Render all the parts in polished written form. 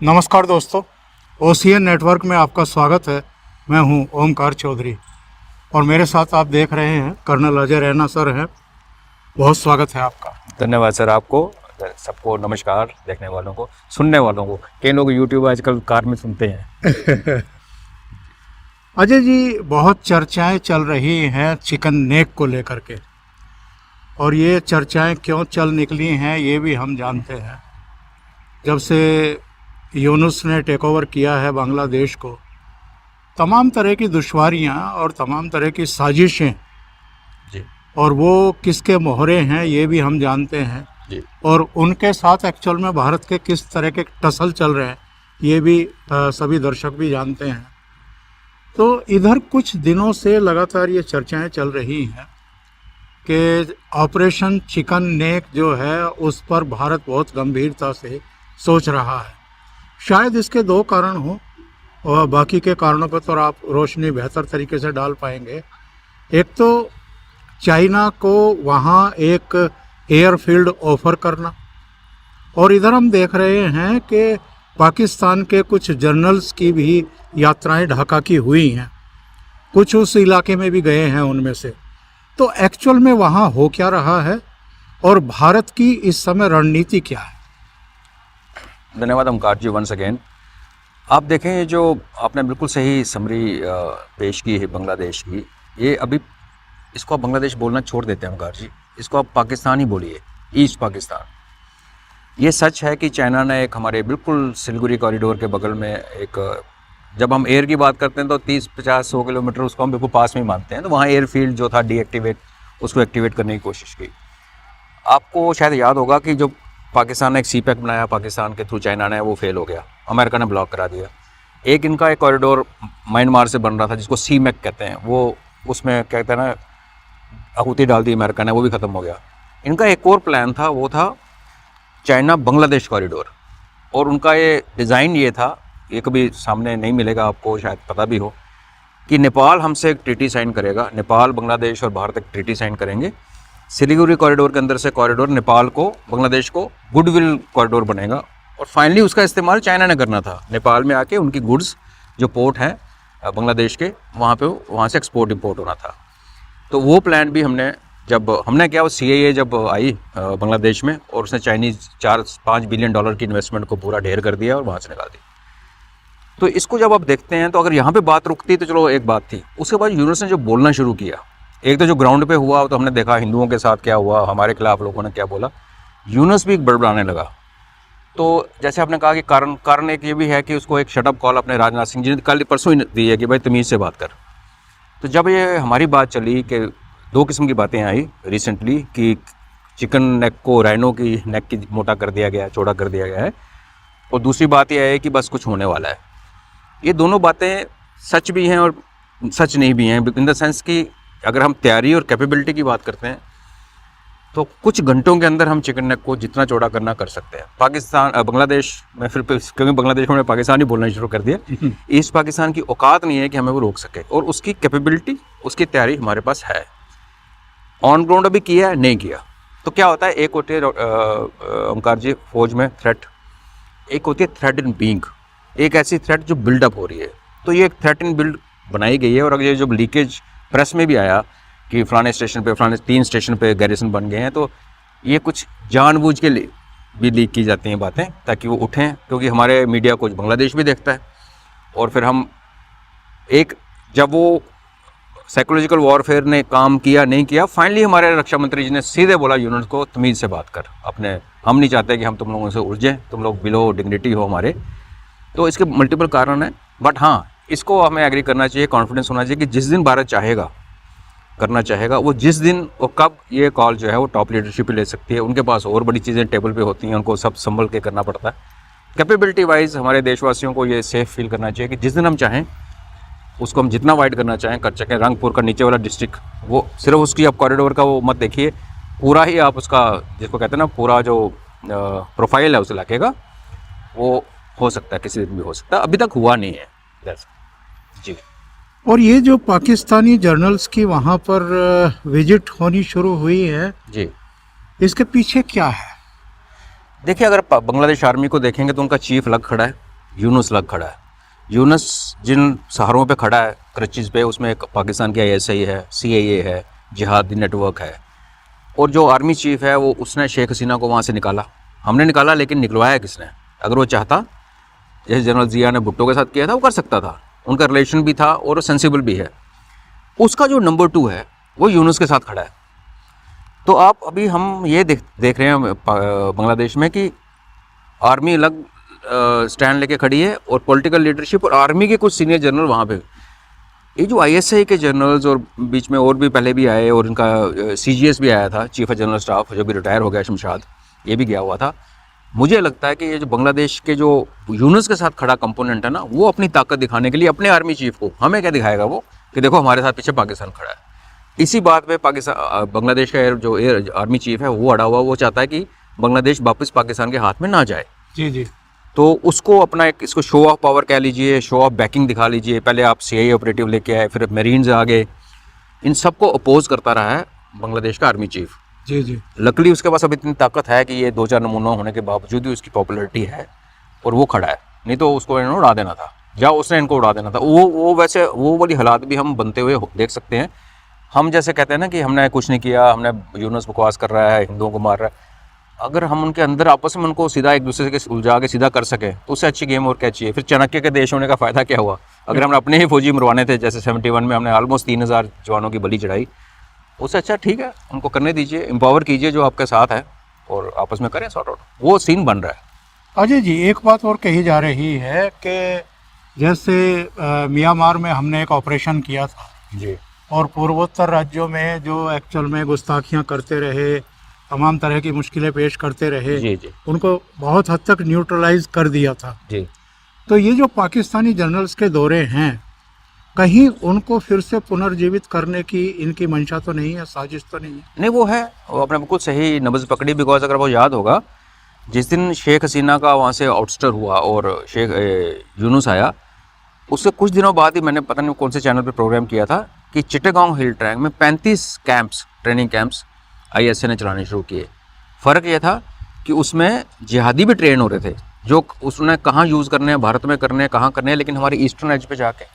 नमस्कार दोस्तों, OCN network में आपका स्वागत है। मैं हूं ओमकार चौधरी और मेरे साथ आप देख रहे हैं कर्नल अजय रैना सर हैं। बहुत स्वागत है आपका। धन्यवाद सर आपको, सबको नमस्कार, देखने वालों को, सुनने वालों को। कई लोग यूट्यूब आजकल कार में सुनते हैं। अजय जी, बहुत चर्चाएं चल रही हैं चिकन नेक को लेकर के, और ये चर्चाएं क्यों चल निकली हैं ये भी हम जानते हैं। जब से यूनुस ने टेक ओवर किया है बांग्लादेश को, तमाम तरह की दुश्वारियां और तमाम तरह की साजिशें जी और वो किसके मोहरे हैं ये भी हम जानते हैं जी। और उनके साथ एक्चुअल में भारत के किस तरह के टसल चल रहे हैं ये भी सभी दर्शक भी जानते हैं। तो इधर कुछ दिनों से लगातार ये चर्चाएं चल रही हैं कि ऑपरेशन चिकन नेक जो है उस पर भारत बहुत गंभीरता से सोच रहा है। शायद इसके दो कारण हों और बाकी के कारणों पर तो आप रोशनी बेहतर तरीके से डाल पाएंगे। एक तो चाइना को वहाँ एक एयरफील्ड ऑफर करना, और इधर हम देख रहे हैं कि पाकिस्तान के कुछ जनरल्स की भी यात्राएं ढाका की हुई हैं, कुछ उस इलाके में भी गए हैं उनमें से। तो एक्चुअल में वहाँ हो क्या रहा है और भारत की इस समय रणनीति क्या है? धन्यवाद ओमकार जी, वंस अगेन। आप देखें, ये जो आपने बिल्कुल सही समरी पेश की है बांग्लादेश की, ये अभी इसको आप बांग्लादेश बोलना छोड़ देते हैं ओमकार जी, इसको आप पाकिस्तान ही बोलिए, ईस्ट पाकिस्तान। ये सच है कि चाइना ने एक हमारे बिल्कुल सिलगुड़ी कॉरिडोर के बगल में एक, जब हम एयर की बात करते हैं तो 30-50-100 किलोमीटर उसको हम बिल्कुल पास में ही मानते हैं, तो वहाँ एयरफील्ड जो था डीएक्टिवेट, उसको एक्टिवेट करने की कोशिश की। आपको शायद याद होगा कि जो पाकिस्तान ने एक सीपैक बनाया पाकिस्तान के थ्रू, चाइना ने, वो फेल हो गया, अमेरिका ने ब्लॉक करा दिया। एक इनका एक कॉरिडोर म्यांमार से बन रहा था जिसको सीमैक कहते हैं, वो उसमें कहते हैं ना आहुति डाल दी अमेरिका ने, वो भी ख़त्म हो गया। इनका एक और प्लान था, वो था चाइना बांग्लादेश कॉरिडोर, और उनका ये डिज़ाइन ये था, ये कभी सामने नहीं मिलेगा आपको, शायद पता भी हो, कि नेपाल हमसे एक ट्रीटी साइन करेगा, नेपाल, बांग्लादेश और भारत एक ट्रीटी साइन करेंगे। सिलीगुड़ी कॉरिडोर के अंदर से कॉरिडोर नेपाल को, बांग्लादेश को गुडविल कॉरिडोर बनेगा, और फाइनली उसका इस्तेमाल चाइना ने करना था। नेपाल में आके उनकी गुड्स जो पोर्ट हैं बांग्लादेश के, वहाँ से एक्सपोर्ट इंपोर्ट होना था। तो वो प्लान भी हमने क्या, वो CIA जब आई बांग्लादेश में, और उसने चाइनीज़ 4-5 बिलियन डॉलर की इन्वेस्टमेंट को पूरा ढेर कर दिया और वहाँ से निकाल दी। तो इसको जब आप देखते हैं, तो अगर यहाँ पे बात रुकती तो चलो एक बात थी, उसके बाद यूनुस ने जो बोलना शुरू किया, एक तो जो ग्राउंड पे हुआ तो हमने देखा हिंदुओं के साथ क्या हुआ, हमारे खिलाफ लोगों ने क्या बोला, यूनुस भी एक बड़बड़ाने लगा। तो जैसे आपने कहा कि कारण एक ये भी है कि उसको एक शटअप कॉल अपने राजनाथ सिंह जी ने कल परसों ही दी है कि भाई तमीज़ से बात कर। तो जब ये हमारी बात चली कि दो किस्म की बातें आई रिसेंटली, कि चिकन नेक को राइनो की नेक की मोटा कर दिया गया, चौड़ा कर दिया गया है, और दूसरी बात यह है कि बस कुछ होने वाला है। ये दोनों बातें सच भी हैं और सच नहीं भी हैं, इन द सेंस कि अगर हम तैयारी और कैपेबिलिटी की बात करते हैं तो कुछ घंटों के अंदर हम चिकन नेक को जितना चौड़ा करना कर सकते हैं। बांग्लादेश में, फिर क्योंकि बांग्लादेश में पाकिस्तान ही बोलना शुरू कर दिया, ईस्ट पाकिस्तान की औकात नहीं है कि हमें वो रोक सके, और उसकी कैपेबिलिटी, उसकी तैयारी हमारे पास है। ऑन ग्राउंड अभी किया है, नहीं किया तो क्या होता है, एक होती है ओमकार जी फौज में थ्रेट, एक होती है थ्रेट इन बीइंग, एक ऐसी थ्रेट जो बिल्डअप हो रही है। तो ये एक थ्रेट इन बिल्ड बनाई गई है, और अगर ये जब लीकेज प्रेस में भी आया कि फलाने स्टेशन पे, फलाने 3 स्टेशन पे गैरिसन बन गए हैं, तो ये कुछ जानबूझ के लिए भी लीक की जाती हैं बातें ताकि वो उठें, क्योंकि हमारे मीडिया को बांग्लादेश भी देखता है, और फिर हम एक, जब वो साइकोलॉजिकल वॉरफेयर ने काम किया नहीं किया, फाइनली हमारे रक्षा मंत्री जी ने सीधे बोला यूनुस को, तमीज़ से बात कर अपने, हम नहीं चाहते कि हम तुम लोगों से उलझें, तुम लोग बिलो डिग्निटी हो हमारे। तो इसके मल्टीपल कारण हैं, बट हाँ, इसको हमें एग्री करना चाहिए, कॉन्फिडेंस होना चाहिए कि जिस दिन भारत चाहेगा, करना चाहेगा, वो जिस दिन और कब ये कॉल जो है वो टॉप लीडरशिप ले सकती है। उनके पास और बड़ी चीज़ें टेबल पे होती हैं, उनको सब संभल के करना पड़ता है। कैपेबिलिटी वाइज हमारे देशवासियों को ये सेफ फील करना चाहिए कि जिस दिन हम चाहें उसको हम जितना वाइड करना चाहें कर सकें। रंगपुर का नीचे वाला डिस्ट्रिक्ट, वो सिर्फ उसकी आप कॉरिडोर का वो मत देखिए, पूरा ही आप उसका, जिसको कहते हैं ना, पूरा जो प्रोफाइल है उस इलाके का, वो हो सकता है, किसी दिन भी हो सकता है, अभी तक हुआ नहीं है जी। और ये जो पाकिस्तानी जर्नल्स की वहाँ पर विजिट होनी शुरू हुई है जी, इसके पीछे क्या है? देखिए, अगर बांग्लादेश आर्मी को देखेंगे तो उनका चीफ अलग खड़ा है, यूनुस लग खड़ा है। यूनुस जिन शहरों पे खड़ा है क्रचिज़ पे, उसमें एक पाकिस्तान की ISI है, CIA है, जिहादी नेटवर्क है, और जो आर्मी चीफ है वो उसने शेख हसीना को वहाँ से निकाला। हमने निकाला, लेकिन निकलवाया किसने? अगर वो चाहता, जैसे जनरल जिया ने भुट्टो के साथ किया था, वो कर सकता था, उनका रिलेशन भी था और सेंसिबल भी है। उसका जो नंबर 2 है वो यूनुस के साथ खड़ा है। तो आप अभी हम ये देख रहे हैं बांग्लादेश में कि आर्मी अलग स्टैंड लेके खड़ी है और पॉलिटिकल लीडरशिप और आर्मी के कुछ सीनियर जनरल वहाँ पे। ये जो ISI के जनरल्स और बीच में और भी पहले भी आए, और इनका CGS भी आया था, चीफ ऑफ जनरल स्टाफ, जो भी रिटायर हो गया शमशाद, ये भी गया हुआ था। मुझे लगता है कि ये जो बांग्लादेश के जो यूनुस के साथ खड़ा कंपोनेंट है ना, वो अपनी ताकत दिखाने के लिए अपने आर्मी चीफ को, हमें क्या दिखाएगा वो, कि देखो हमारे साथ पीछे पाकिस्तान खड़ा है। इसी बात पे बांग्लादेश का जो आर्मी चीफ है वो अड़ा हुआ, वो चाहता है कि बांग्लादेश वापस पाकिस्तान के हाथ में ना जाए। जी जी। तो उसको अपना एक, इसको शो ऑफ पावर कह लीजिए, शो ऑफ बैकिंग दिखा लीजिए। पहले आप CIA ऑपरेटिव लेके आए, फिर मेरीन्स आ गए, इन सबको अपोज करता रहा है बांग्लादेश का आर्मी चीफ। जी जी। लकली उसके पास अब इतनी ताकत है कि ये 2-4 नमूना होने के बावजूद भी उसकी पॉपुलैरिटी है और वो खड़ा है। नहीं तो उसको इन्होंने उड़ा देना था, या उसने इनको उड़ा देना था। वो वैसे वो वाली हालात भी हम बनते हुए देख सकते हैं। हम जैसे कहते हैं ना कि हमने कुछ नहीं किया, हमने यूनुस बकवास कर रहा है, हिंदुओं को मार रहा है। अगर हम उनके अंदर आपस में उनको सीधा एक दूसरे के उलझा के सीधा कर सके तो उससे अच्छी गेम और क्या चाहिए? फिर चाणक्य के देश होने का फ़ायदा क्या हुआ? अगर हमने अपने ही फौजी मरवाने थे, जैसे 71 में हमने ऑलमोस्ट 3000 जवानों की बलि चढ़ाई, उससे अच्छा ठीक है उनको करने दीजिए, एम्पावर कीजिए जो आपके साथ है, और आपस में करें सॉर्ट आउट। वो सीन बन रहा है। अजय जी, एक बात और कही जा रही है कि जैसे म्यांमार में हमने एक ऑपरेशन किया था जी, और पूर्वोत्तर राज्यों में जो एक्चुअल में गुस्ताखियां करते रहे, तमाम तरह की मुश्किलें पेश करते रहे, जी जी उनको बहुत हद तक न्यूट्रलाइज कर दिया था। जी। तो ये जो पाकिस्तानी जनरल्स के दौरे हैं, कहीं उनको फिर से पुनर्जीवित करने की इनकी मंशा तो नहीं है, साजिश तो नहीं है? नहीं, वो है, वो आपने बिल्कुल सही नब्ज़ पकड़ी। बिकॉज अगर वो याद होगा, जिस दिन शेख हसीना का वहाँ से आउटस्टर हुआ और शेख यूनुस आया, उससे कुछ दिनों बाद ही मैंने पता नहीं कौन से चैनल पे प्रोग्राम किया था कि चिट्टागोंग हिल ट्रैक में 35 कैंप्स, ट्रेनिंग कैंप्स ISI ने चलाने शुरू किए। फ़र्क यह था कि उसमें जिहादी भी ट्रेन हो रहे थे, जो उसने कहाँ यूज़ करने हैं, भारत में करने हैं, कहाँ करने हैं, लेकिन हमारी ईस्टर्न एज पे जाके।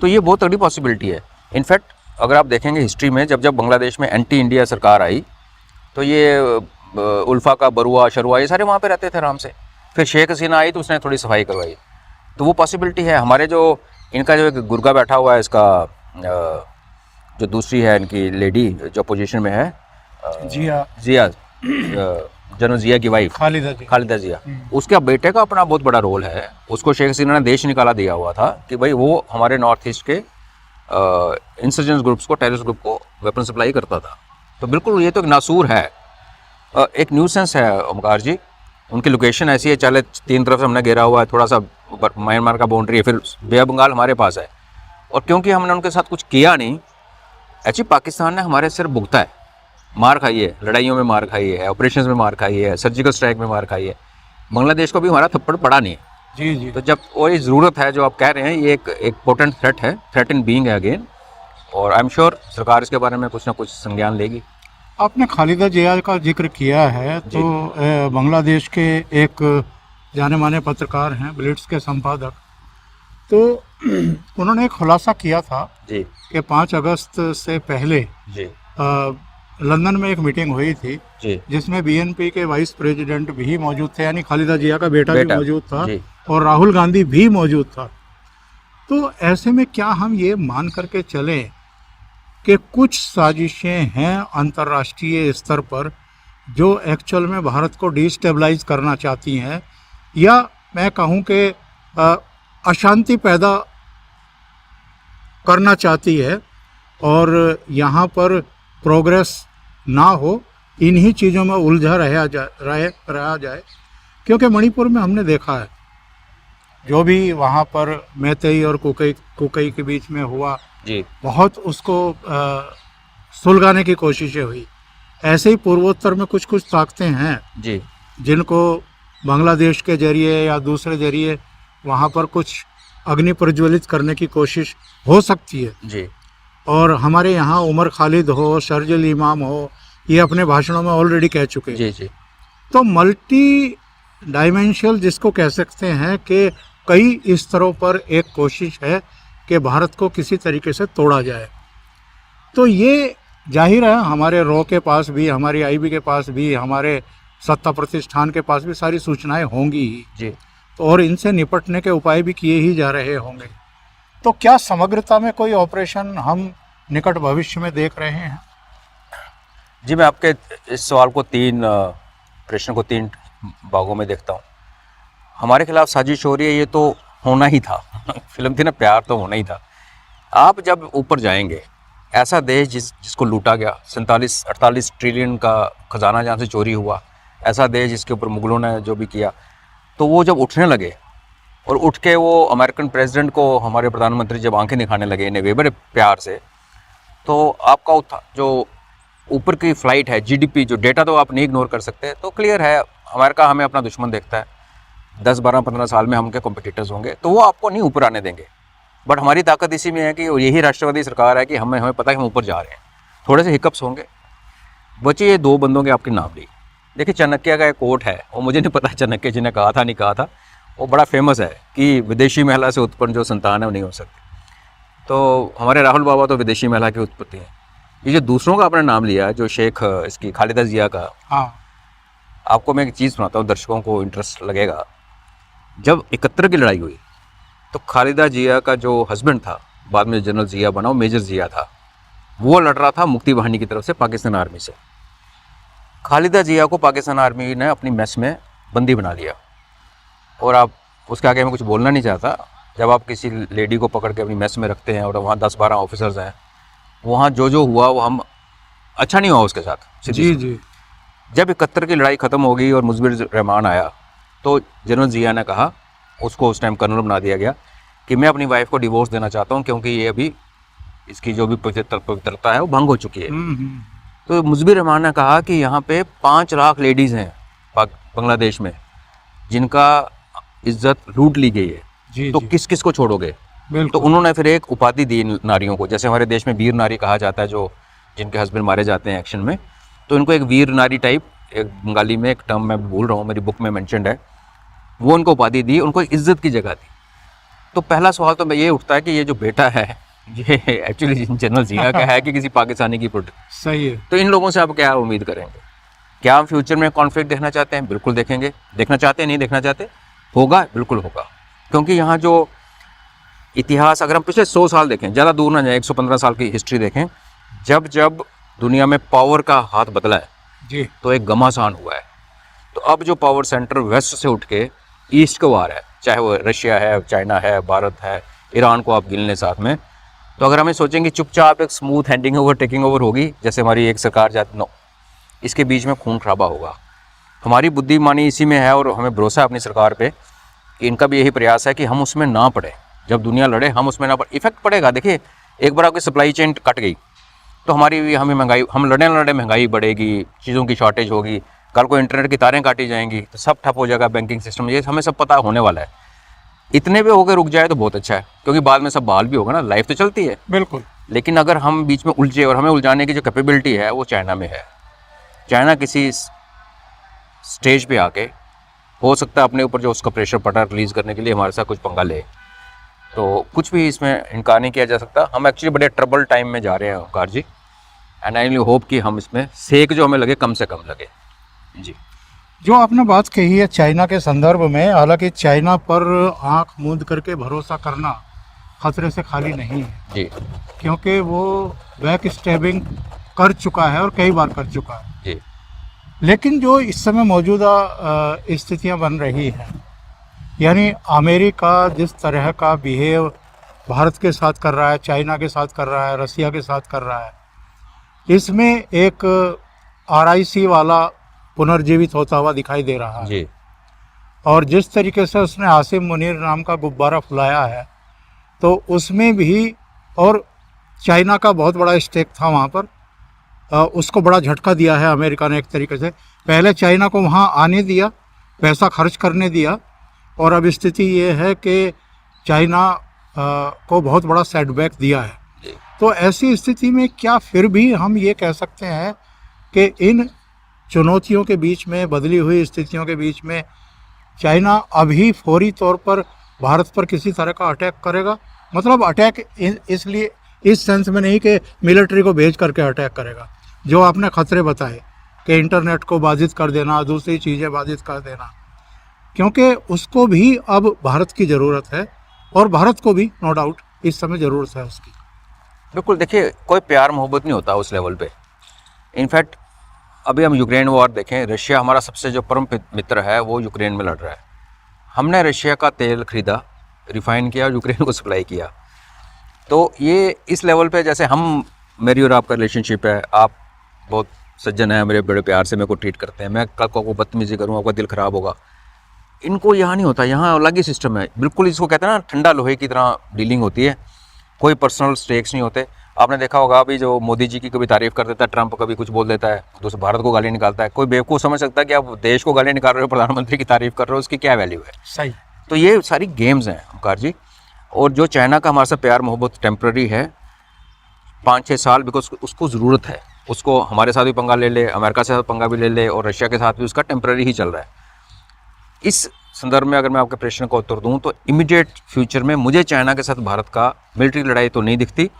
तो ये बहुत तगड़ी पॉसिबिलिटी है। इनफैक्ट अगर आप देखेंगे हिस्ट्री में, जब बांग्लादेश में एंटी इंडिया सरकार आई, तो ये उल्फा का बरुआ, शरुआ, ये सारे वहाँ पे रहते थे आराम से। फिर शेख हसीना आई तो उसने थोड़ी सफाई करवाई। तो वो पॉसिबिलिटी है। हमारे जो इनका जो एक गुर्गा बैठा हुआ है, इसका जो दूसरी है इनकी लेडी जो पोजीशन में है, जिया, जनरल जिया की वाइफ खालिदा जिया, उसके बेटे का अपना बहुत बड़ा रोल है। उसको शेख हसीना ने देश निकाला दिया हुआ था कि भाई वो हमारे नॉर्थ ईस्ट के इंसर्जेंस ग्रुप्स को, टेररिस्ट ग्रुप को वेपन सप्लाई करता था। तो बिल्कुल ये तो एक नासूर है, एक न्यूसेंस है ओमकार जी। उनकी लोकेशन ऐसी है, चले 3 तरफ से हमने घेरा हुआ है, थोड़ा सा म्यांमार का बाउंड्री है, फिर बे ऑफ बंगाल हमारे पास है। और क्योंकि हमने उनके साथ कुछ किया नहीं, एक्चुअली पाकिस्तान ने हमारे सिर भुगता है, मार खाई है, लड़ाइयों में मार खाई है, ऑपरेशंस में मार खाई है, सर्जिकल स्ट्राइक में मार खाई है। बांग्लादेश को भी हमारा थप्पड़ पड़ा नहीं है। जी जी। तो जब और ये ज़रूरत है जो आप कह रहे हैं, ये एक पोटेंट थ्रेट है, थ्रेट इन बीइंग है अगेन। और आई एम श्योर सरकार इसके बारे में कुछ ना कुछ संज्ञान लेगी। आपने खालिदा जिया का जिक्र किया है, तो बांग्लादेश के एक जाने माने पत्रकार हैं, ब्लिट्स के संपादक, तो उन्होंने एक खुलासा किया था जी कि 5 अगस्त से पहले जी लंदन में एक मीटिंग हुई थी जी जिसमें BNP के वाइस प्रेसिडेंट भी मौजूद थे, यानी खालिदा जिया का बेटा भी मौजूद था, जी। और राहुल गांधी भी मौजूद था। तो ऐसे में क्या हम ये मान करके चलें कि कुछ साजिशें हैं अंतर्राष्ट्रीय स्तर पर जो एक्चुअल में भारत को डिस्टेबलाइज करना चाहती हैं, या मैं कहूँ कि अशांति पैदा करना चाहती है, और यहाँ पर प्रोग्रेस ना हो, इन्हीं चीज़ों में उलझा रहा जाए? क्योंकि मणिपुर में हमने देखा है जो भी वहाँ पर मैतेई और कुकई के बीच में हुआ जी, बहुत उसको सुलगाने की कोशिशें हुई। ऐसे ही पूर्वोत्तर में कुछ कुछ ताकतें हैं जी जिनको बांग्लादेश के जरिए या दूसरे जरिए वहाँ पर कुछ अग्नि प्रज्वलित करने की कोशिश हो सकती है। जी और हमारे यहाँ उमर खालिद हो, शर्जिल इमाम हो, ये अपने भाषणों में ऑलरेडी कह चुके हैं। जी जी तो मल्टी डायमेंशनल जिसको कह सकते हैं कि कई स्तरों पर एक कोशिश है कि भारत को किसी तरीके से तोड़ा जाए। तो ये जाहिर है हमारे रॉ के पास भी, हमारी आईबी के पास भी, हमारे सत्ता प्रतिष्ठान के पास भी सारी सूचनाएं होंगी ही जी। तो और इनसे निपटने के उपाय भी किए ही जा रहे होंगे। तो क्या समग्रता में कोई ऑपरेशन हम निकट भविष्य में देख रहे हैं? जी, मैं आपके इस सवाल को प्रश्न को तीन भागों में देखता हूँ। हमारे खिलाफ साजिश हो रही है, ये तो होना ही था। फिल्म थी ना प्यार, तो होना ही था। आप जब ऊपर जाएंगे, ऐसा देश जिसको लूटा गया, 47-48 ट्रिलियन का खजाना जहाँ से चोरी हुआ, ऐसा देश जिसके ऊपर मुगलों ने जो भी किया, तो वो जब उठने लगे और उठ के वो अमेरिकन प्रेसिडेंट को हमारे प्रधानमंत्री जब आंखें दिखाने लगे इन्हें बड़े प्यार से, तो आपका जो ऊपर की फ्लाइट है, जीडीपी, जो डेटा तो आप नहीं इग्नोर कर सकते। तो क्लियर है अमेरिका हमें अपना दुश्मन देखता है। 10-12-15 साल में हम उनके कॉम्पिटिटर्स होंगे, तो वो आपको नहीं ऊपर आने देंगे। बट हमारी ताकत इसी में है कि यही राष्ट्रवादी सरकार है कि हमें पता है कि हम ऊपर जा रहे हैं। थोड़े से हिकअप्स होंगे। बची ये दो बंदों के आपके नाम ली। देखिए, चाणक्य का एक कोट है, वो मुझे नहीं पता चाणक्य जी ने कहा था नहीं कहा था, वो बड़ा फेमस है कि विदेशी महिला से उत्पन्न जो संतान है वो नहीं हो सकती। तो हमारे राहुल बाबा तो विदेशी महिला की उत्पत्ति है। ये जो दूसरों का आपने नाम लिया, जो शेख इसकी खालिदा जिया का, हाँ, आपको मैं एक चीज़ सुनाता हूँ, दर्शकों को इंटरेस्ट लगेगा। जब 71 की लड़ाई हुई तो खालिदा जिया का जो हस्बैंड था, बाद में जनरल जिया बना, वो मेजर जिया था, वो लड़ रहा था मुक्ति वाहिनी की तरफ से पाकिस्तान आर्मी से। खालिदा जिया को पाकिस्तान आर्मी ने अपनी मेस में बंदी बना लिया। और आप उसके आगे मैं कुछ बोलना नहीं चाहता। जब आप किसी लेडी को पकड़ के अपनी मेस में रखते हैं और वहाँ 10-12 ऑफिसर्स हैं, वहाँ जो हुआ वो हम अच्छा नहीं हुआ उसके साथ। जी जी। जब 71 की लड़ाई ख़त्म हो गई और मुजबिर रहमान आया, तो जनरल जिया ने कहा, उसको उस टाइम कर्नल बना दिया गया, कि मैं अपनी वाइफ को डिवोर्स देना चाहता हूँ क्योंकि ये अभी इसकी जो भी पवित्रता है वो भंग हो चुकी है। तो मुजबिर रहमान ने कहा कि यहाँ पे 5 लाख लेडीज़ हैं बांग्लादेश में जिनका इज्जत लूट ली गई है। जी, तो जी। किस किस को छोड़ोगे? तो बिल्कुल। उन्होंने फिर एक उपाधि दी नारियों को, जैसे हमारे देश में वीर नारी कहा जाता है, जो जिनके हस्बैंड मारे जाते हैं एक्शन में, तो इनको एक वीर नारी टाइप, एक बंगाली में एक टर्म मैं भूल रहा हूँ, मेरी बुक में मेंशन्ड है, वो उनको उपाधि दी, उनको इज्जत की जगह दी। तो पहला सवाल तो ये उठता है कि ये जो बेटा है ये एक्चुअली जनरल जिया का है कि किसी पाकिस्तानी की प्रोडक्ट? सही है। तो इन लोगों से आप क्या उम्मीद करेंगे? क्या हम फ्यूचर में कॉन्फ्लिक्ट देखना चाहते हैं? बिल्कुल देखेंगे। देखना चाहते हैं, नहीं देखना चाहते? होगा, बिल्कुल होगा। क्योंकि यहाँ जो इतिहास, अगर हम पिछले 100 साल देखें, ज़्यादा दूर ना जाए, 115 साल की हिस्ट्री देखें, जब जब दुनिया में पावर का हाथ बदला है जी। तो एक घमासान हुआ है। तो अब जो पावर सेंटर वेस्ट से उठ के ईस्ट को आ रहा है, चाहे वो रशिया है, चाइना है, भारत है, ईरान को आप गिन लें साथ में, तो अगर हमें सोचेंगे चुपचाप एक smooth handing over, taking over होगी, जैसे हमारी एक सरकार जाती, नो, इसके बीच में खून खराबा होगा। हमारी बुद्धिमानी इसी में है और हमें भरोसा है अपनी सरकार पे कि इनका भी यही प्रयास है कि हम उसमें ना पड़े। जब दुनिया लड़े हम उसमें ना पड़े। इफेक्ट पड़ेगा। देखिए, एक बार आपकी सप्लाई चेन कट गई तो हमें महंगाई, हम लड़े महंगाई बढ़ेगी, चीज़ों की शॉर्टेज होगी, कल को इंटरनेट की तारें काटी जाएंगी, तो सब ठप हो जाएगा, बैंकिंग सिस्टम, ये हमें सब पता होने वाला है। इतने पे होकर रुक जाए तो बहुत अच्छा है, क्योंकि बाद में सब बहाल भी होगा ना, लाइफ तो चलती है। बिल्कुल। लेकिन अगर हम बीच में उलझे, और हमें उलझाने की जो कैपेबिलिटी है वो चाइना में है। चाइना किसी स्टेज पे आके हो सकता है अपने ऊपर जो उसका प्रेशर पटा रिलीज़ करने के लिए हमारे साथ कुछ पंगा ले, तो कुछ भी इसमें इनकार नहीं किया जा सकता। हम एक्चुअली बड़े ट्रबल टाइम में जा रहे हैं ओंकार जी, एंड आई होप कि हम इसमें सेक जो हमें लगे कम से कम लगे। जी। जो आपने बात कही है चाइना के संदर्भ में, हालांकि चाइना पर आंख मूंद करके भरोसा करना खतरे से खाली नहीं है, जी। क्योंकि वो बैक स्टैबिंग कर चुका है और कई बार कर चुका है। जी। लेकिन जो इस समय मौजूदा स्थितियां बन रही हैं, यानी अमेरिका जिस तरह का बिहेव भारत के साथ कर रहा है, चाइना के साथ कर रहा है, रसिया के साथ कर रहा है, इसमें एक RIC वाला पुनर्जीवित होता हुआ दिखाई दे रहा है। जी। और जिस तरीके से उसने आसिम मुनीर नाम का गुब्बारा फुलाया है, तो उसमें भी, और चाइना का बहुत बड़ा स्टेक था वहाँ पर, उसको बड़ा झटका दिया है अमेरिका ने एक तरीके से। पहले चाइना को वहाँ आने दिया, पैसा खर्च करने दिया, और अब स्थिति ये है कि चाइना को बहुत बड़ा सेटबैक दिया है। तो ऐसी स्थिति में क्या फिर भी हम ये कह सकते हैं कि इन चुनौतियों के बीच में, बदली हुई स्थितियों के बीच में, चाइना अभी फौरी तौर पर भारत पर किसी तरह का अटैक करेगा, मतलब अटैक इसलिए इस सेंस में नहीं कि मिलिट्री को भेज करके अटैक करेगा, जो आपने खतरे बताए कि इंटरनेट को बाधित कर देना, दूसरी चीज़ें बाधित कर देना, क्योंकि उसको भी अब भारत की ज़रूरत है और भारत को भी नो डाउट इस समय ज़रूरत है उसकी। बिल्कुल, देखिए कोई प्यार मोहब्बत नहीं होता उस लेवल पे। इनफैक्ट अभी हम यूक्रेन वॉर देखें, रशिया हमारा सबसे जो परम मित्र है वो यूक्रेन में लड़ रहा है। हमने रशिया का तेल खरीदा, रिफाइन किया और यूक्रेन को सप्लाई किया। तो ये इस लेवल पे, जैसे हम, मेरी और आपका रिलेशनशिप है, आप बहुत सज्जन हैं, मेरे बड़े प्यार से मेरे को ट्रीट करते हैं, मैं कल को बदतमीजी करूँ आपका दिल ख़राब होगा। इनको यहाँ नहीं होता, यहाँ अलग ही सिस्टम है बिल्कुल। इसको कहते हैं ना, ठंडा लोहे की तरह डीलिंग होती है, कोई पर्सनल स्टेक्स नहीं होते। आपने देखा होगा अभी जो मोदी जी की कभी तारीफ़ कर देता है ट्रंप, कभी कुछ बोल देता है, दूसरे भारत को गाली निकालता है। कोई बेवकूफ़ समझ सकता है कि आप देश को गाली निकाल रहे हो, प्रधानमंत्री की तारीफ़ कर रहे हो, उसकी क्या वैल्यू है? सही। तो ये सारी गेम्स हैं ओमकार जी। और जो चाइना का हमारे साथ प्यार मोहब्बत टेम्प्रेरी है 5-6 साल, बिकॉज उसको ज़रूरत है, उसको हमारे साथ भी पंगा ले ले, अमेरिका से पंगा भी ले ले और रशिया के साथ भी उसका टेम्प्रेरी ही चल रहा है। इस संदर्भ में अगर मैं आपके प्रश्न का उत्तर दूं तो इमीडिएट फ्यूचर में मुझे चाइना के साथ भारत का मिलिट्री लड़ाई तो नहीं दिखती।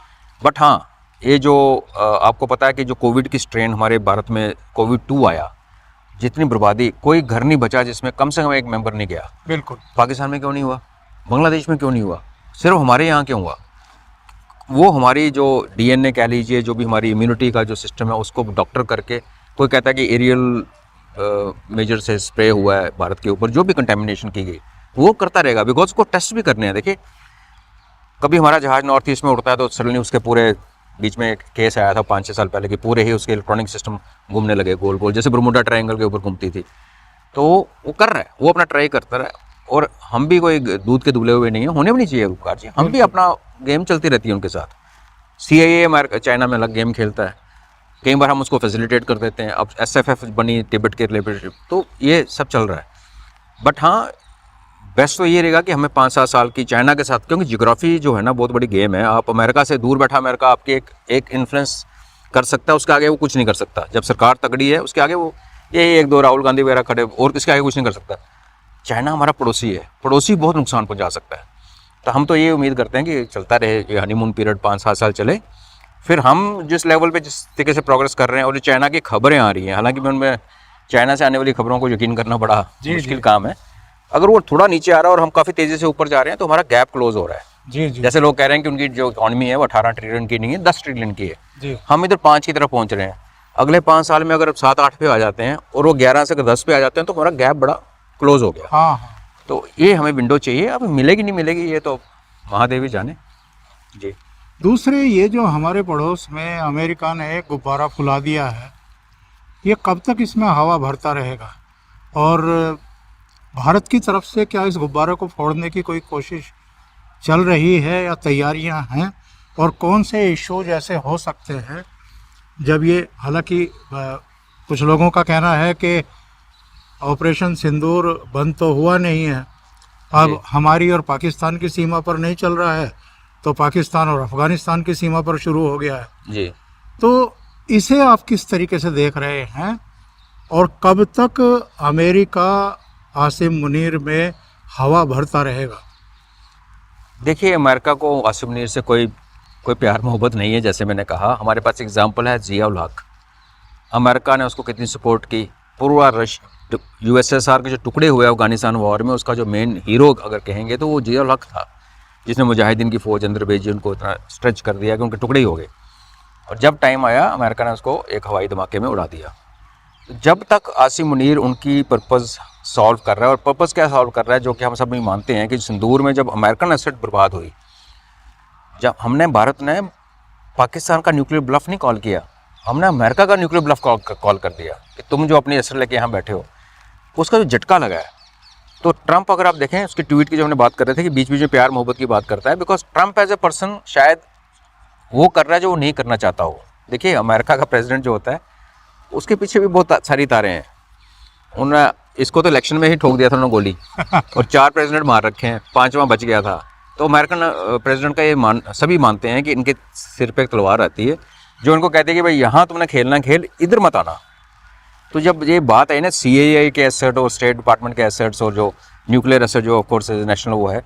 बट हाँ, ये जो आपको पता है कि जो कोविड की स्ट्रेन हमारे भारत में कोविड 2 आया, जितनी बर्बादी, कोई घर नहीं बचा जिसमें कम से कम एक मेंबर नहीं गया। बिल्कुल। पाकिस्तान में क्यों नहीं हुआ? बांग्लादेश में क्यों नहीं हुआ? सिर्फ हमारे यहाँ क्यों हुआ? वो हमारी जो DNA कह लीजिए, जो भी हमारी इम्यूनिटी का जो सिस्टम है, उसको डॉक्टर करके, कोई कहता है कि एरियल मेजर से स्प्रे हुआ है भारत के ऊपर, जो भी कंटेमिनेशन की गई वो करता रहेगा, बिकॉज उसको टेस्ट भी करने हैं। देखिए, कभी हमारा जहाज़ नॉर्थ ईस्ट में उड़ता है तो सडनली उसके पूरे बीच में एक केस आया था 5-6 साल पहले कि पूरे ही उसके इलेक्ट्रॉनिक सिस्टम घूमने लगे गोल गोल, जैसे बरमुडा ट्रायंगल के ऊपर घूमती थी। तो वो कर रहा है, वो अपना ट्राई करता रहा है। और हम भी कोई दूध के दुबले हुए नहीं है, होने भी नहीं चाहिए उपकार जी, हम भी अपना गेम चलती रहती है उनके साथ। CIA अमेरिका चाइना में अलग गेम खेलता है, कई बार हम उसको फैसिलिटेट कर देते हैं। अब SFF बनी तिब्बत के रिलेटेड, तो ये सब चल रहा है। बट हाँ, बेस्ट तो ये रहेगा कि हमें 5-7 साल की चाइना के साथ, क्योंकि जियोग्राफी जो है ना बहुत बड़ी गेम है। आप अमेरिका से दूर बैठा अमेरिका आपकी एक इन्फ्लुएंस कर सकता है, उसके आगे वो कुछ नहीं कर सकता। जब सरकार तगड़ी है उसके आगे वो ये 1-2 राहुल गांधी वगैरह खड़े, और किसके आगे कुछ नहीं कर सकता। चाइना हमारा पड़ोसी है, पड़ोसी बहुत नुकसान पहुँचा सकता है। तो हम तो ये उम्मीद करते हैं कि चलता रहे ये हनीमून पीरियड 5-7 साल चले, फिर हम जिस लेवल पे जिस तरीके से प्रोग्रेस कर रहे हैं। और जो चाइना की खबरें आ रही हैं, हालांकि मैं उनमें चाइना से आने वाली खबरों को यकीन करना बड़ा मुश्किल काम है। अगर वो थोड़ा नीचे आ रहा है और हम काफ़ी तेज़ी से ऊपर जा रहे हैं तो हमारा गैप क्लोज हो रहा है। जी जी। जैसे लोग कह रहे हैं कि उनकी जो इकॉनमी है वो 18 ट्रिलियन की नहीं है, 10 ट्रिलियन की है जी। हम इधर 5 की तरफ पहुंच रहे हैं। अगले 5 साल में अगर 7-8 पे आ जाते हैं और वो 11 से 10 पे आ जाते हैं तो हमारा गैप बड़ा क्लोज हो गया। हाँ हाँ। तो ये हमें विंडो चाहिए। अब मिलेगी नहीं मिलेगी ये तो महादेव ही जाने जी। दूसरे, ये जो हमारे पड़ोस में अमेरिका ने एक गुब्बारा फुला दिया है, ये कब तक इसमें हवा भरता रहेगा? और भारत की तरफ से क्या इस गुब्बारे को फोड़ने की कोई कोशिश चल रही है या तैयारियां हैं? और कौन से इश्यूज ऐसे हो सकते हैं जब ये, हालांकि कुछ लोगों का कहना है कि ऑपरेशन सिंदूर बंद तो हुआ नहीं है, अब हमारी और पाकिस्तान की सीमा पर नहीं चल रहा है, तो पाकिस्तान और अफ़गानिस्तान की सीमा पर शुरू हो गया है जी। तो इसे आप किस तरीके से देख रहे हैं? और कब तक अमेरिका आसिम मुनीर में हवा भरता रहेगा? देखिए, अमेरिका को आसिम मुनीर से कोई प्यार मोहब्बत नहीं है। जैसे मैंने कहा, हमारे पास एग्जांपल है ज़िया-उल हक। अमेरिका ने उसको कितनी सपोर्ट की। पूरा USSR के जो टुकड़े हुए अफगानिस्तान वॉर में, उसका जो मेन हीरो अगर कहेंगे तो वो ज़िया-उल हक था, जिसने मुजाहिदीन की फ़ौज अंदर भेजी, उनको इतना स्ट्रेच कर दिया कि उनके टुकड़े ही हो गए। और जब टाइम आया, अमेरिका ने उसको एक हवाई धमाके में उड़ा दिया। तो जब तक आसिम मुनीर उनकी पर्पज़ सॉल्व कर रहा है, और पर्पज़ क्या सॉल्व कर रहा है, जो कि हम सब भी मानते हैं कि सिंदूर में जब अमेरिकन एसेट बर्बाद हुई, जब हमने, भारत ने पाकिस्तान का न्यूक्लियर ब्लफ नहीं कॉल किया, हमने अमेरिका का न्यूक्लियर ब्लफ कॉल कर दिया कि तुम जो अपनी एसेट लेके यहाँ बैठे हो। उसका जो झटका लगा है, तो ट्रंप, अगर आप देखें उसकी ट्वीट की, जो हमने बात कर रहे थे कि बीच बीच में प्यार मोहब्बत की बात करता है, because Trump as a person शायद वो कर रहा है जो वो नहीं करना चाहता हो। देखिए, अमेरिका का प्रेसिडेंट जो होता है उसके पीछे भी बहुत सारी तारें हैं। उन्होंने इसको तो इलेक्शन में ही ठोक दिया था उन्होंने गोली और 4 प्रेसिडेंट मार रखे हैं, 5वां बच गया था। तो अमेरिकन प्रेसिडेंट का ये सभी मानते हैं कि इनके सिर पे एक तलवार आती है जो इनको कहती है कि भाई यहाँ तुमने खेलना खेल, इधर मत आना। तो जब ये बात आई ना CIA के एसेट और स्टेट डिपार्टमेंट के एसेट्स और जो न्यूक्लियर एसेट जो ऑफकोर्स नेशनल वो है,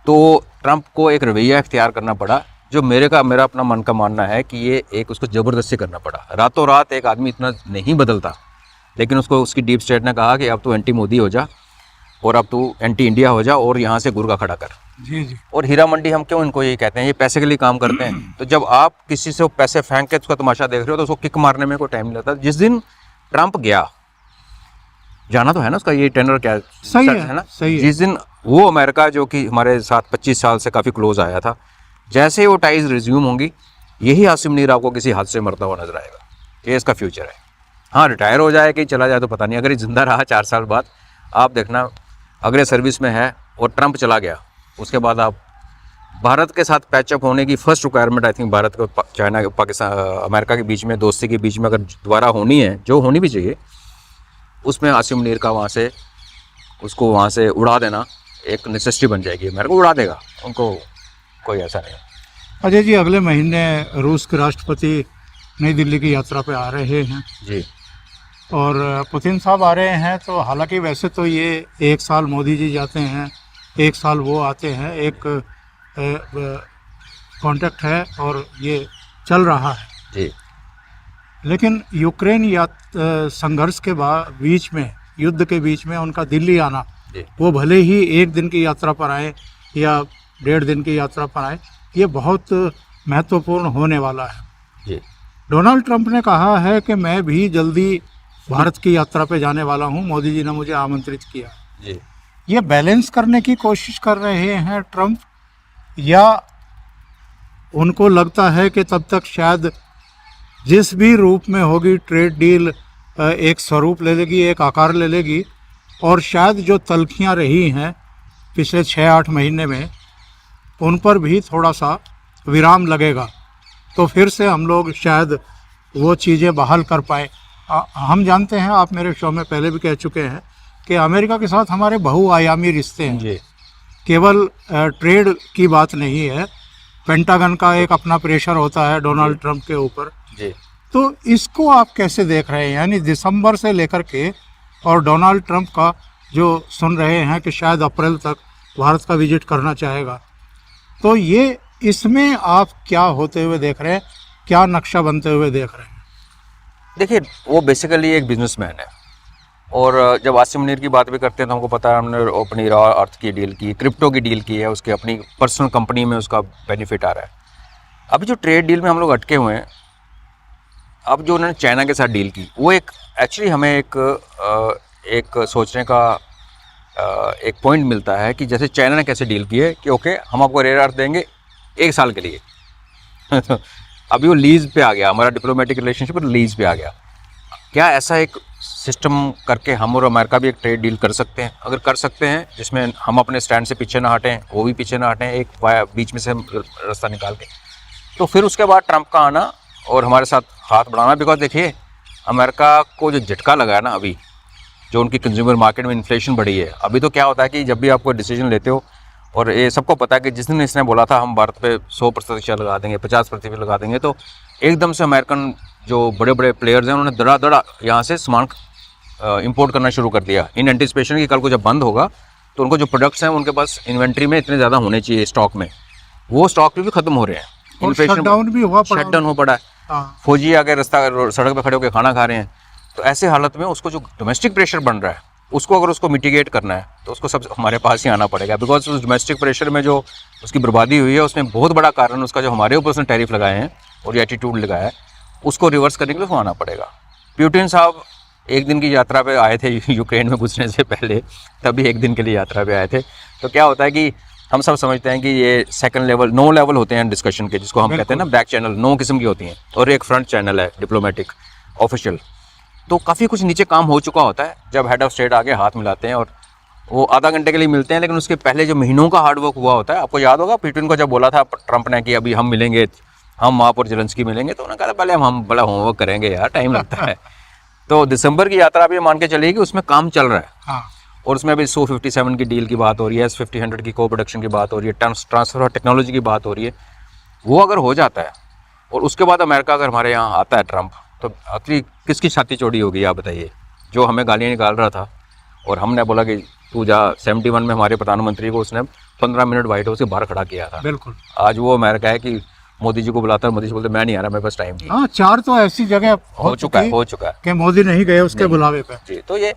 तो ट्रंप को एक रवैया इख्तियार करना पड़ा, जो मेरा अपना मन का मानना है कि ये एक उसको ज़बरदस्ती करना पड़ा। रातों रात एक आदमी इतना नहीं बदलता, लेकिन उसको उसकी डीप स्टेट ने कहा कि अब तू एंटी मोदी हो जा और अब तू एंटी इंडिया हो जा और यहाँ से गुर्गा खड़ा कर। जी जी। और हीरा मंडी हम क्यों इनको यही कहते हैं, ये पैसे के लिए काम करते हैं। तो जब आप किसी से पैसे फेंक के उसका तमाशा देख रहे हो तो उसको किक मारने में कोई टाइम नहीं लगता। जिस दिन ट्रंप गया, जाना तो है ना उसका ये टेनर क्या सही है ना, सही है। जिस दिन वो अमेरिका जो कि हमारे साथ 25 साल से काफ़ी क्लोज आया था, जैसे ही वो टाइज रिज्यूम होंगी, यही आसिम मुनीर आपको किसी हाथ से मरता हुआ नजर आएगा। ये इसका फ्यूचर है। हाँ, रिटायर हो जाए कि चला जाए तो पता नहीं, अगर ये जिंदा रहा 4 साल बाद, आप देखना अगर ये सर्विस में है और ट्रंप चला गया, उसके बाद आप भारत के साथ पैचअप होने की first requirement I think Bharat को चाइना पाकिस्तान अमेरिका के बीच में दोस्ती के बीच में अगर दोबारा होनी है, जो होनी भी चाहिए, उसमें आसिम मुनीर का उसको वहाँ से उड़ा देना एक नेसेसिटी बन जाएगी। अमेरिका को उड़ा देगा, उनको कोई ऐसा नहीं। अजय जी, अगले महीने रूस के राष्ट्रपति नई दिल्ली की यात्रा पे आ रहे हैं जी। और पुतिन साहब आ रहे हैं, तो हालांकि वैसे तो ये 1 साल मोदी जी जाते हैं, 1 साल वो आते हैं, एक कॉन्टेक्ट है और ये चल रहा है जी। लेकिन यूक्रेन या संघर्ष के बीच में, युद्ध के बीच में उनका दिल्ली आना, वो भले ही 1 दिन की यात्रा पर आए या 1.5 दिन की यात्रा पर आए, ये बहुत महत्वपूर्ण होने वाला है जी। डोनाल्ड ट्रंप ने कहा है कि मैं भी जल्दी भारत की यात्रा पे जाने वाला हूं, मोदी जी ने मुझे आमंत्रित किया जी। ये बैलेंस करने की कोशिश कर रहे हैं ट्रंप, या उनको लगता है कि तब तक शायद जिस भी रूप में होगी ट्रेड डील एक स्वरूप ले लेगी, एक आकार ले लेगी, और शायद जो तल्खियां रही हैं पिछले 6-8 महीने में, उन पर भी थोड़ा सा विराम लगेगा, तो फिर से हम लोग शायद वो चीज़ें बहाल कर पाए। हम जानते हैं, आप मेरे शो में पहले भी कह चुके हैं कि अमेरिका के साथ हमारे बहुआयामी रिश्ते हैं जी। केवल ट्रेड की बात नहीं है, पेंटागन का एक अपना प्रेशर होता है डोनाल्ड ट्रंप के ऊपर जी। तो इसको आप कैसे देख रहे हैं? यानी दिसंबर से लेकर के और डोनाल्ड ट्रंप का जो सुन रहे हैं कि शायद अप्रैल तक भारत का विजिट करना चाहेगा, तो ये इसमें आप क्या होते हुए देख रहे हैं, क्या नक्शा बनते हुए देख रहे हैं? देखिए, वो बेसिकली एक बिजनेसमैन है, और जब आसिम मुनीर की बात भी करते हैं तो हमको पता है हमने अपनी रॉ अर्थ की डील की, क्रिप्टो की डील की है, उसके अपनी पर्सनल कंपनी में उसका बेनिफिट आ रहा है। अभी जो ट्रेड डील में हम लोग अटके हुए हैं, अब जो उन्होंने चाइना के साथ डील की, वो एक एक्चुअली हमें एक सोचने का एक पॉइंट मिलता है कि जैसे चाइना ने कैसे डील की है कि ओके हम आपको रेयर अर्थ देंगे 1 साल के लिए अभी वो लीज पे आ गया, हमारा डिप्लोमेटिक रिलेशनशिप लीज पे आ गया। क्या ऐसा एक सिस्टम करके हम और अमेरिका भी एक ट्रेड डील कर सकते हैं? अगर कर सकते हैं जिसमें हम अपने स्टैंड से पीछे ना हटें, वो भी पीछे ना हटें, एक बीच में से रास्ता निकाल के, तो फिर उसके बाद ट्रंप का आना और हमारे साथ हाथ बढ़ाना। बिकॉज देखिए, अमेरिका को जो झटका लगा है ना अभी, जो उनकी कंज्यूमर मार्केट में इन्फ्लेशन बढ़ी है, अभी तो क्या होता है कि जब भी आप कोई डिसीजन लेते हो, और ये सबको पता है कि जिस दिन इसने बोला था हम भारत पे 100% लगा देंगे, 50% लगा देंगे, तो एकदम से अमेरिकन जो बड़े बड़े प्लेयर्स हैं उन्होंने दड़ा यहाँ से सामान इंपोर्ट करना शुरू कर दिया इन एंटिसिपेशन कि कल को जब बंद होगा तो उनको जो प्रोडक्ट्स हैं उनके पास इन्वेंट्री में इतने ज़्यादा होने चाहिए स्टॉक में, वो स्टॉक भी खत्म हो रहे हैं। शटडाउन भी हुआ, शटडाउन हो पड़ा है, फौजी आगे सड़क पे खड़े होकर खाना खा रहे हैं। तो ऐसे हालत में उसको जो डोमेस्टिक प्रेशर बन रहा है, उसको अगर उसको मिटिगेट करना है तो उसको सब हमारे पास ही आना पड़ेगा। बिकॉज उस डोमेस्टिक प्रेशर में जो उसकी बर्बादी हुई है, उसमें बहुत बड़ा कारण उसका जो हमारे ऊपर उसने टैरिफ लगाए हैं और ये एटीट्यूड लगाया है, उसको रिवर्स करने के लिए उसको आना पड़ेगा। पुतिन साहब 1 दिन की यात्रा पे आए थे यूक्रेन में घुसने से पहले, तभी 1 दिन के लिए यात्रा पे आए थे। तो क्या होता है कि हम सब समझते हैं कि ये सेकंड लेवल 9 लेवल होते हैं डिस्कशन के, जिसको हम कहते हैं ना बैक चैनल, 9 किस्म की होती हैं, और एक फ्रंट चैनल है डिप्लोमेटिक ऑफिशियल। तो काफ़ी कुछ नीचे काम हो चुका होता है जब हेड ऑफ स्टेट आगे हाथ मिलाते हैं, और वो आधा घंटे के लिए मिलते हैं, लेकिन उसके पहले जो महीनों का हार्डवर्क हुआ होता है। आपको याद होगा पुतिन को जब बोला था ट्रंप ने कि अभी हम मिलेंगे, हम आप और जेलेंस्की मिलेंगे, तो उन्होंने कहा पहले हम बड़ा होमवर्क करेंगे यार, टाइम लगता है। तो दिसंबर की यात्रा भी मान के चलिए कि उसमें काम चल रहा है। हाँ। और उसमें अभी SU-57 की डील की बात हो रही है, S-50 की को प्रोडक्शन की बात हो रही है, ट्रांसफर ऑफ टेक्नोलॉजी की बात हो रही है। वो अगर हो जाता है और उसके बाद अमेरिका अगर हमारे यहाँ आता है ट्रंप, तो आखिरी किसकी छाती चौड़ी होगी आप बताइए? जो हमें गालियाँ निकाल रहा था और हमने बोला कि तू जा 71 में हमारे प्रधानमंत्री को उसने 15 मिनट व्हाइट हाउस के बाहर खड़ा किया था। बिल्कुल। आज वो अमेरिका है कि मोदी जी को बुलाता है, मोदी जी बोलते मैं नहीं आ रहा, मेरे पास टाइम नहीं। हाँ, 4 तो ऐसी जगह हो चुका है कि मोदी नहीं गए उसके बुलावे पे। जी। तो ये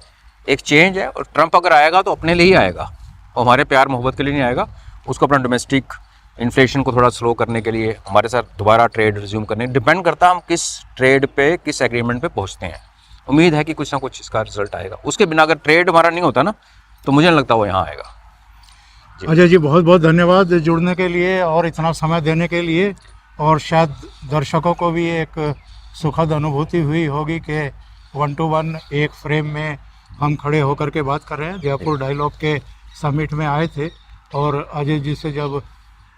एक चेंज है, और ट्रंप अगर आएगा तो अपने लिए ही आएगा, और हमारे प्यार मोहब्बत के लिए नहीं आएगा। उसको अपना डोमेस्टिक इन्फ्लेशन को थोड़ा स्लो करने के लिए, हमारे साथ दोबारा ट्रेड रिज्यूम करने, डिपेंड करता है हम किस ट्रेड पे, किस एग्रीमेंट पे पहुंचते हैं। उम्मीद है कि कुछ ना कुछ इसका रिजल्ट आएगा। उसके बिना अगर ट्रेड हमारा नहीं होता ना, तो मुझे नहीं लगता वो यहाँ आएगा। अजय जी, बहुत बहुत धन्यवाद जुड़ने के लिए और इतना समय देने के लिए। और शायद दर्शकों को भी एक सुखद अनुभूति हुई होगी कि 1 to 1 एक फ्रेम में हम खड़े होकर के बात कर रहे हैं। जयपुर डायलॉग के समिट में आए थे और अजय जी से जब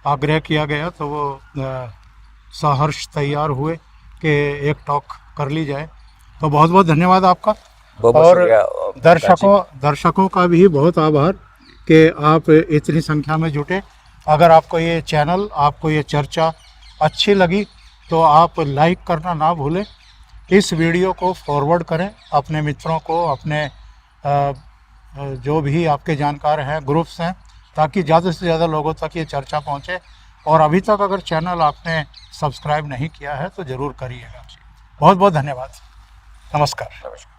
आग्रह किया गया तो वो सहर्ष तैयार हुए कि एक टॉक कर ली जाए। तो बहुत बहुत धन्यवाद आपका। और दर्शकों का भी बहुत आभार कि आप इतनी संख्या में जुटे। अगर आपको ये चैनल, आपको ये चर्चा अच्छी लगी तो आप लाइक करना ना भूलें। इस वीडियो को फॉरवर्ड करें अपने मित्रों को, अपने जो भी आपके जानकार हैं, ग्रुप्स हैं, ताकि ज़्यादा से ज़्यादा लोगों तक ये चर्चा पहुँचे। और अभी तक अगर चैनल आपने सब्सक्राइब नहीं किया है तो ज़रूर करिएगा। बहुत बहुत धन्यवाद। नमस्कार।